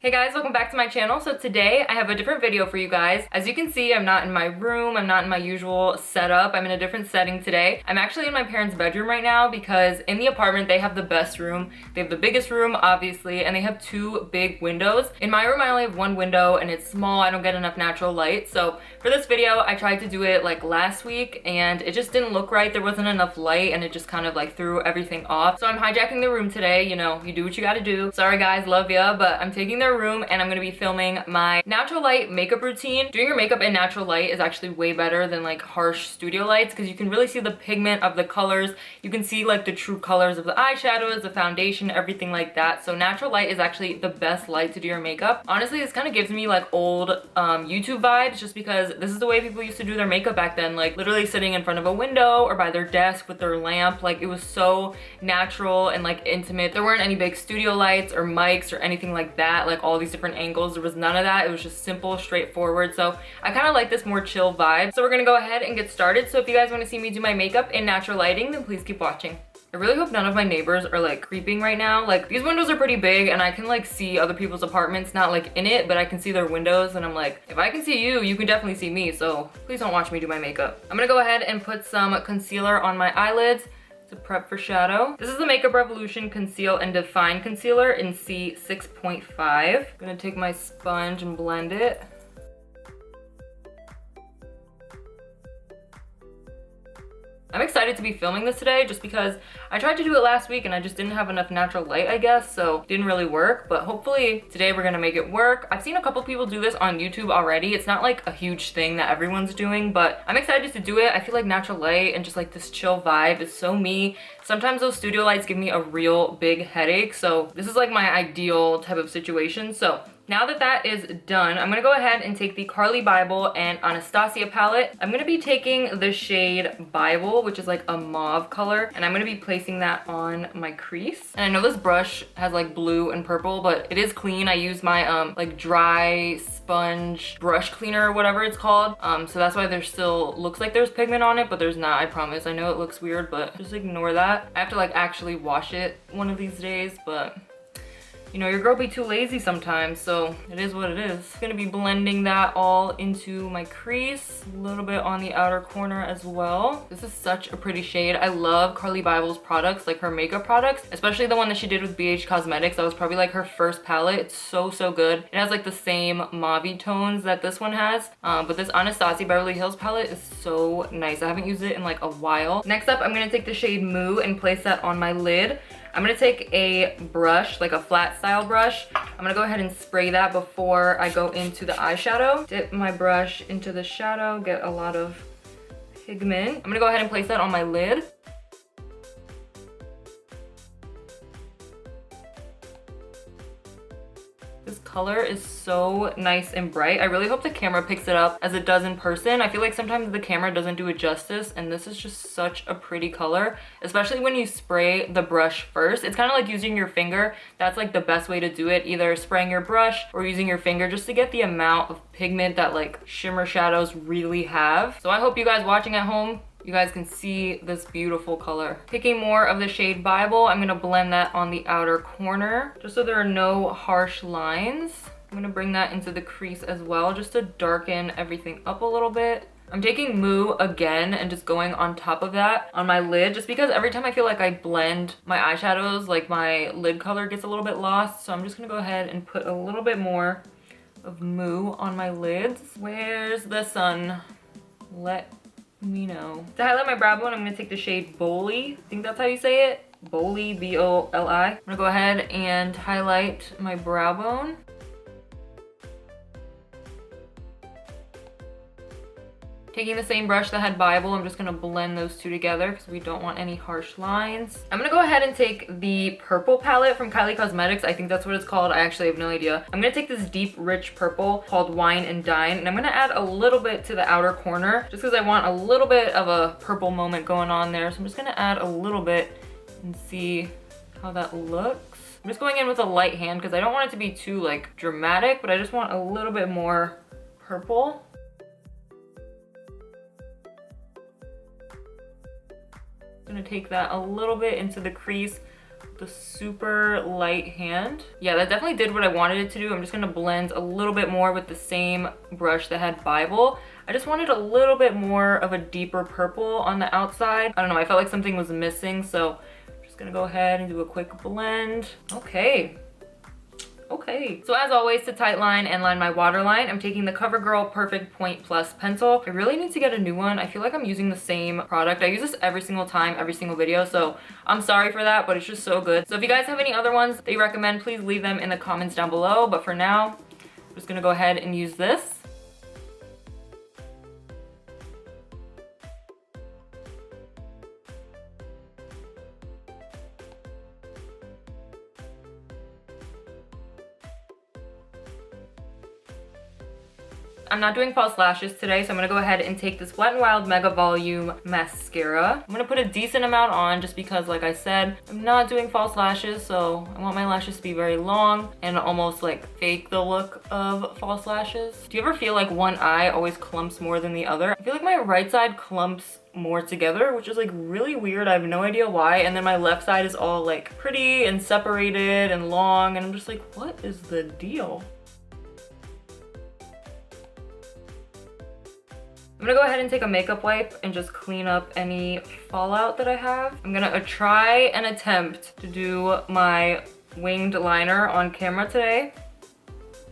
Hey guys, welcome back to my channel. So today I have a different video for you guys. As you can see, I'm not in my room, I'm not in my usual setup, I'm in a different setting today. I'm actually in my parents' bedroom right now because in the apartment they have the best room. They have the biggest room, obviously, and they have two big windows. In my room I only have one window and it's small, I don't get enough natural light. So for this video I tried to do it like last week and it just didn't look right. There wasn't enough light and it just kind of like threw everything off. So I'm hijacking the room today, you know, you do what you gotta do. Sorry guys, love ya, but I'm taking their room and I'm gonna be filming my natural light makeup routine. Doing your makeup in natural light is actually way better than like harsh studio lights because you can really see the pigment of the colors. You can see like the true colors of the eyeshadows, the foundation, everything like that. So natural light is actually the best light to do your makeup. Honestly, this kind of gives me like old YouTube vibes just because this is the way people used to do their makeup back then, like literally sitting in front of a window or by their desk with their lamp. Like it was so natural and like intimate. There weren't any big studio lights or mics or anything like that, like all these different angles. There was none of that. It was just simple, straightforward. So I kind of like this more chill vibe. So we're gonna go ahead and get started. So if you guys want to see me do my makeup in natural lighting, then please keep watching. I really hope none of my neighbors are like creeping right now. Like these windows are pretty big and I can like see other people's apartments, not like in it, but I can see their windows and I'm like, if I can see you, you can definitely see me. So please don't watch me do my makeup. I'm gonna go ahead and put some concealer on my eyelids to prep for shadow. This is the Makeup Revolution Conceal and Define Concealer in C6.5. I'm gonna take my sponge and blend it. I'm excited to be filming this today just because I tried to do it last week and I just didn't have enough natural light, I guess, so it didn't really work, but hopefully today we're gonna make it work. I've seen a couple people do this on YouTube already. It's not like a huge thing that everyone's doing, but I'm excited to do it. I feel like natural light and just like this chill vibe is so me. Sometimes those studio lights give me a real big headache, so this is like my ideal type of situation. So now that that is done, I'm gonna go ahead and take the Carli Bybel and Anastasia palette. I'm gonna be taking the shade Bybel, which is like a mauve color, and I'm gonna be placing that on my crease. And I know this brush has like blue and purple, but it is clean. I use my like dry sponge brush cleaner or whatever it's called. So that's why there still looks like there's pigment on it, but there's not, I promise. I know it looks weird, but just ignore that. I have to like actually wash it one of these days, but you know, your girl be too lazy sometimes, so it is what it is. I'm gonna be blending that all into my crease, a little bit on the outer corner as well. This is such a pretty shade. I love Carli Bybel's products, like her makeup products, especially the one that she did with BH Cosmetics. That was probably like her first palette. It's so, so good. It has like the same mauve tones that this one has, but this Anastasia Beverly Hills palette is so nice. I haven't used it in like a while. Next up, I'm gonna take the shade Moo and place that on my lid. I'm gonna take a brush, like a flat style brush. I'm gonna go ahead and spray that before I go into the eyeshadow. Dip my brush into the shadow, get a lot of pigment. I'm gonna go ahead and place that on my lid. This color is so nice and bright. I really hope the camera picks it up as it does in person. I feel like sometimes the camera doesn't do it justice, and this is just such a pretty color, especially when you spray the brush first. It's kind of like using your finger. That's like the best way to do it, either spraying your brush or using your finger just to get the amount of pigment that like shimmer shadows really have. So I hope you guys watching at home, you guys can see this beautiful color. Taking more of the shade Bybel, I'm gonna blend that on the outer corner just so there are no harsh lines. I'm gonna bring that into the crease as well just to darken everything up a little bit. I'm taking Moo again and just going on top of that on my lid just because every time I feel like I blend my eyeshadows, like my lid color gets a little bit lost. So I'm just gonna go ahead and put a little bit more of Moo on my lids. Where's the sun? Let me know. To highlight my brow bone, I'm gonna take the shade Boli. I think that's how you say it. Boli, B-O-L-I. I'm gonna go ahead and highlight my brow bone. Taking the same brush that had Bybel, I'm just gonna blend those two together because we don't want any harsh lines. I'm gonna go ahead and take the purple palette from Kylie Cosmetics. I think that's what it's called. I actually have no idea. I'm gonna take this deep, rich purple called Wine and Dine, and I'm gonna add a little bit to the outer corner just because I want a little bit of a purple moment going on there. So I'm just gonna add a little bit and see how that looks. I'm just going in with a light hand because I don't want it to be too like dramatic, but I just want a little bit more purple. I'm gonna take that a little bit into the crease the super light hand. Yeah, that definitely did what I wanted it to do. I'm just gonna blend a little bit more with the same brush that had Bybel. I just wanted a little bit more of a deeper purple on the outside. I don't know, I felt like something was missing, so I'm just gonna go ahead and do a quick blend. Okay. Okay, so as always, to tight line and line my waterline, I'm taking the Covergirl Perfect Point Plus pencil. I really need to get a new one. I feel like I'm using the same product. I use this every single time, every single video, so I'm sorry for that, but it's just so good. So if you guys have any other ones that you recommend, please leave them in the comments down below. But for now, I'm just gonna go ahead and use this. I'm not doing false lashes today, so I'm gonna go ahead and take this Wet n Wild Mega Volume Mascara. I'm gonna put a decent amount on just because, like I said, I'm not doing false lashes, so I want my lashes to be very long and almost like fake the look of false lashes. Do you ever feel like one eye always clumps more than the other? I feel like my right side clumps more together, which is like really weird. I have no idea why. And then my left side is all like pretty and separated and long, and I'm just like, what is the deal? I'm gonna go ahead and take a makeup wipe and just clean up any fallout that I have. I'm gonna try and attempt to do my winged liner on camera today.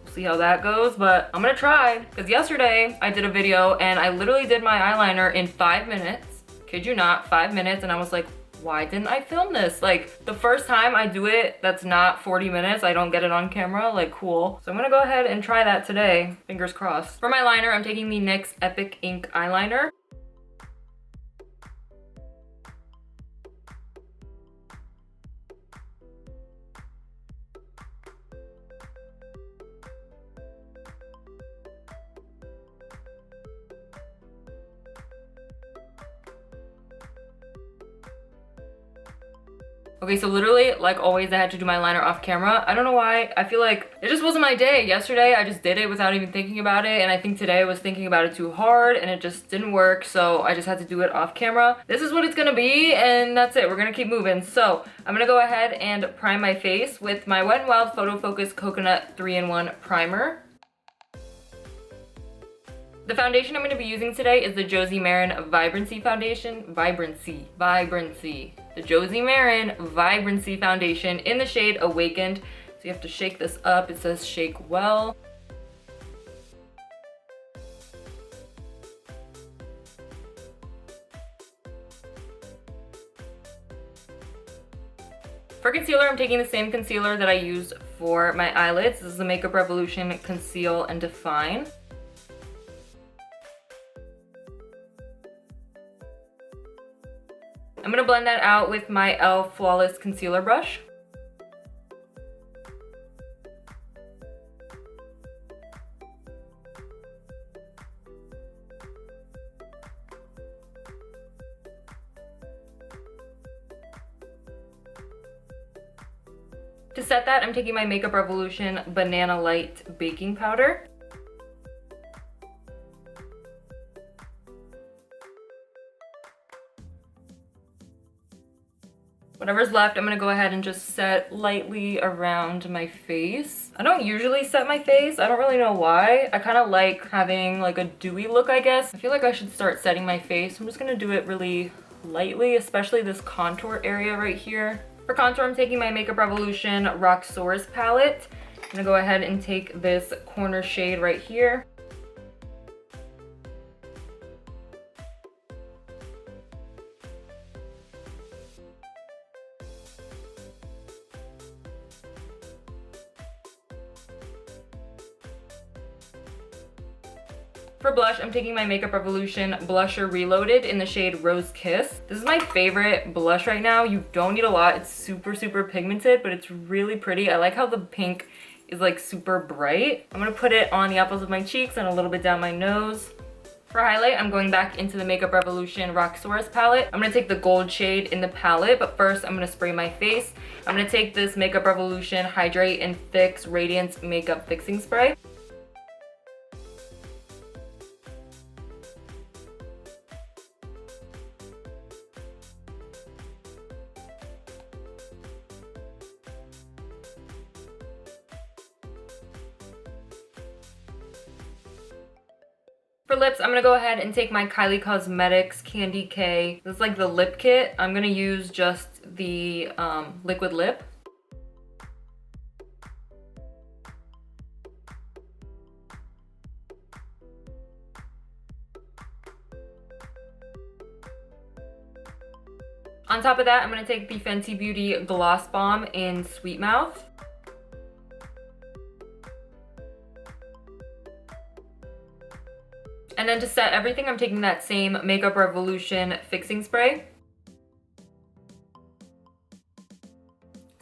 We'll see how that goes, but I'm gonna try. Because yesterday I did a video and I literally did my eyeliner in 5 minutes. Kid you not, 5 minutes, and I was like, why didn't I film this? Like, the first time I do it, that's not 40 minutes. I don't get it on camera, like, cool. So I'm gonna go ahead and try that today. Fingers crossed. For my liner, I'm taking the NYX Epic Ink Eyeliner. Okay, so literally, like always, I had to do my liner off camera. I don't know why. I feel like it just wasn't my day. Yesterday, I just did it without even thinking about it. And I think today I was thinking about it too hard and it just didn't work. So I just had to do it off camera. This is what it's gonna be, and that's it. We're gonna keep moving. So I'm gonna go ahead and prime my face with my Wet n Wild Photofocus Coconut 3-in-1 Primer. The foundation I'm going to be using today is the Josie Maran Vibrancy Foundation. Vibrancy. The Josie Maran Vibrancy Foundation in the shade Awakened. So you have to shake this up. It says shake well. For concealer, I'm taking the same concealer that I used for my eyelids. This is the Makeup Revolution Conceal and Define. I'm gonna blend that out with my e.l.f. Flawless Concealer Brush. To set that, I'm taking my Makeup Revolution Banana Light Baking Powder. Whatever's left, I'm gonna go ahead and just set lightly around my face. I don't usually set my face. I don't really know why. I kind of like having like a dewy look, I guess. I feel like I should start setting my face. I'm just gonna do it really lightly, especially this contour area right here. For contour, I'm taking my Makeup Revolution xoxo palette. I'm gonna go ahead and take this corner shade right here. For blush, I'm taking my Makeup Revolution Blusher Reloaded in the shade Rose Kiss. This is my favorite blush right now. You don't need a lot. It's super, super pigmented, but it's really pretty. I like how the pink is like super bright. I'm gonna put it on the apples of my cheeks and a little bit down my nose. For highlight, I'm going back into the Makeup Revolution xoxo palette. I'm gonna take the gold shade in the palette, but first I'm gonna spray my face. I'm gonna take this Makeup Revolution Hydrate and Fix Radiance Makeup Fixing Spray. For lips, I'm gonna go ahead and take my Kylie Cosmetics Candy K. This is like the lip kit. I'm gonna use just the liquid lip. On top of that, I'm gonna take the Fenty Beauty Gloss Bomb in Sweet Mouth. And then to set everything, I'm taking that same Makeup Revolution fixing spray.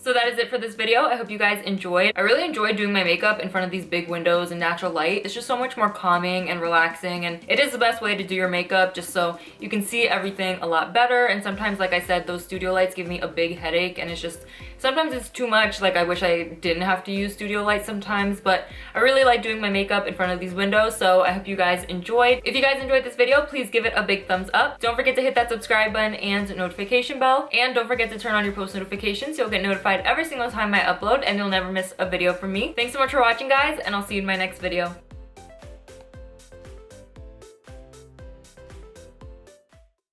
So that is it for this video. I hope you guys enjoyed. I really enjoyed doing my makeup in front of these big windows and natural light. It's just so much more calming and relaxing, and it is the best way to do your makeup just so you can see everything a lot better. And sometimes, like I said, those studio lights give me a big headache, and it's just, sometimes it's too much. Like, I wish I didn't have to use studio lights sometimes, but I really like doing my makeup in front of these windows, so I hope you guys enjoyed. If you guys enjoyed this video, please give it a big thumbs up. Don't forget to hit that subscribe button and notification bell, and don't forget to turn on your post notifications so you'll get notified every single time I upload and you'll never miss a video from me. Thanks so much for watching, guys, and I'll see you in my next video.